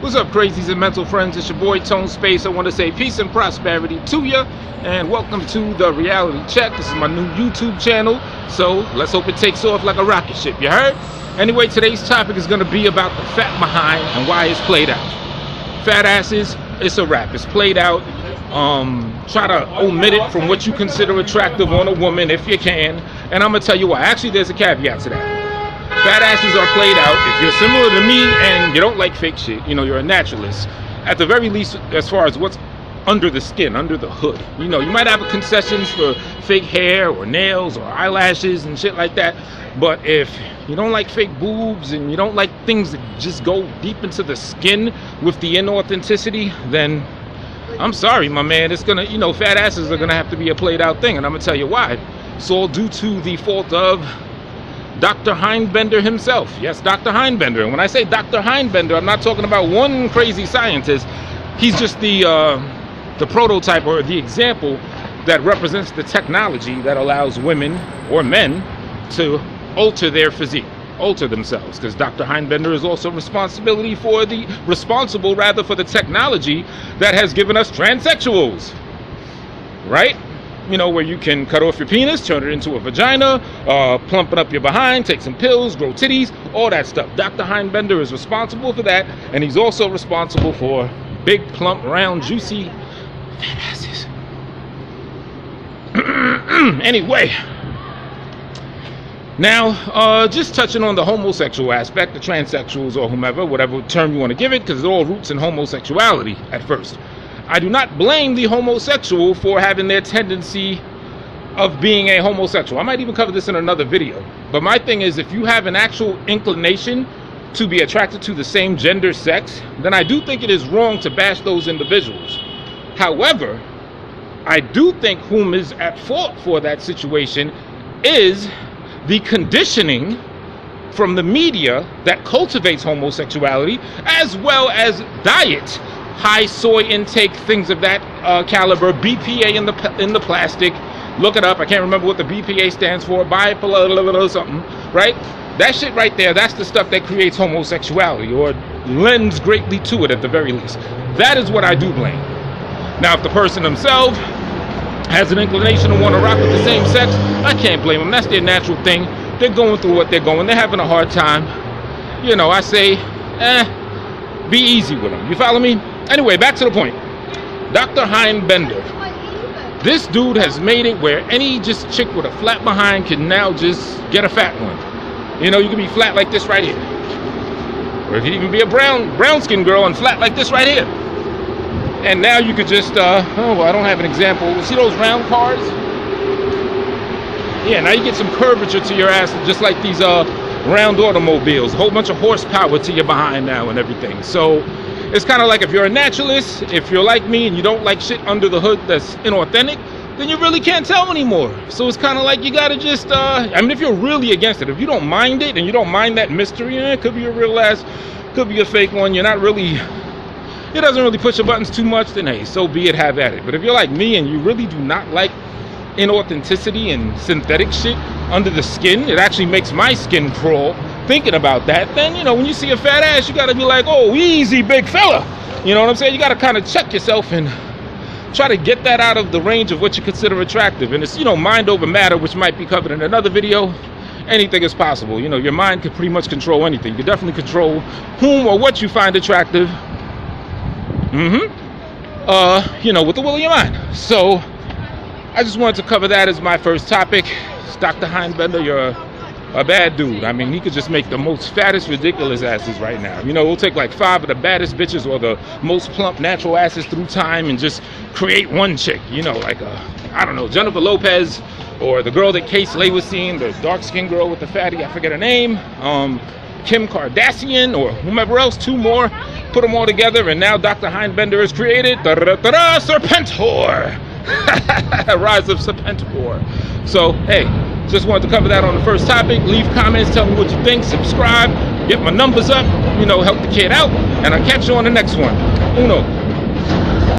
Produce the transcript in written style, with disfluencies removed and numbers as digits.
What's up, crazies and mental friends? It's your boy Tone Space. I want to say peace and prosperity to you, and welcome to the Reality Check. This is my new YouTube channel, so let's hope it takes off like a rocket ship. You heard? Anyway, today's topic is going to be about the fat behind and why it's played out. Fat asses, it's a wrap. It's played out. Try to omit it from what you consider attractive on a woman if you can, and I'm gonna tell you why. Actually, there's a caveat to that. Fat asses are played out. If you're similar to me and you don't like fake shit, you know, you're a naturalist, at the very least, as far as what's under the skin, under the hood, you know, you might have concessions for fake hair or nails or eyelashes and shit like that, but if you don't like fake boobs and you don't like things that just go deep into the skin with the inauthenticity, then I'm sorry, my man, it's gonna, you know, fat asses are gonna have to be a played out thing, and I'm gonna tell you why. It's all due to the fault of Dr. Heinbender himself. Yes, Dr. Heinbender. And when I say Dr. Heinbender, I'm not talking about one crazy scientist. He's just the prototype or the example that represents the technology that allows women or men to alter their physique, alter themselves. Because Dr. Heinbender is also responsible for the technology that has given us transsexuals, right? You know, where you can cut off your penis, turn it into a vagina, plump it up your behind, take some pills, grow titties, all that stuff. Dr. Heinbender is responsible for that, and he's also responsible for big, plump, round, juicy fat asses. Anyway, now, just touching on the homosexual aspect, the transsexuals or whomever, whatever term you want to give it, because it all roots in homosexuality at first. I do not blame the homosexual for having their tendency of being a homosexual. I might even cover this in another video. But my thing is, if you have an actual inclination to be attracted to the same gender sex, then I do think it is wrong to bash those individuals. However, I do think whom is at fault for that situation is the conditioning from the media that cultivates homosexuality, as well as diet. High soy intake, things of that caliber, BPA in the plastic. Look it up. I can't remember what the BPA stands for. Bipolar something, right? That shit right there, that's the stuff that creates homosexuality, or lends greatly to it at the very least. That is what I do blame. Now, if the person themselves has an inclination to want to rock with the same sex, I can't blame them. That's their natural thing. They're going through what they're going. They're having a hard time. You know, I say, be easy with them. You follow me? Anyway, back to the point. Dr. Heinbender. This dude has made it where any just chick with a flat behind can now just get a fat one. You know, you can be flat like this right here. Or you can even be a brown skinned girl and flat like this right here. And now you could just, I don't have an example. See those round cars? Yeah, now you get some curvature to your ass just like these round automobiles. A whole bunch of horsepower to your behind now and everything. So it's kind of like, if you're a naturalist, if you're like me and you don't like shit under the hood that's inauthentic, then you really can't tell anymore. So it's kind of like you gotta just, I mean, if you're really against it, if you don't mind it and you don't mind that mystery, it could be a real ass, could be a fake one, you're not really, it doesn't really push your buttons too much, then hey, so be it, have at it. But if you're like me and you really do not like inauthenticity and synthetic shit under the skin, it actually makes my skin crawl thinking about that, then, you know, when you see a fat ass, you gotta be like, oh, easy, big fella. You know what I'm saying? You gotta kind of check yourself and try to get that out of the range of what you consider attractive. And it's, you know, mind over matter, which might be covered in another video. Anything is possible. You know, your mind can pretty much control anything. You can definitely control whom or what you find attractive. You know, with the will of your mind. So I just wanted to cover that as my first topic. It's Dr. Heinbender, you're a bad dude. I mean, he could just make the most fattest, ridiculous asses right now. You know, we'll take like 5 of the baddest bitches or the most plump, natural asses through time and just create one chick. You know, like, I don't know, Jennifer Lopez, or the girl that Kay Slay was seeing, the dark-skinned girl with the fatty, I forget her name, Kim Kardashian, or whomever else, 2 more, put them all together, and now Dr. Heinbender has created Serpentor. Rise of Serpentor. So, hey, just wanted to cover that on the first topic. Leave comments, tell me what you think, subscribe, get my numbers up, you know, help the kid out, and I'll catch you on the next one. Uno.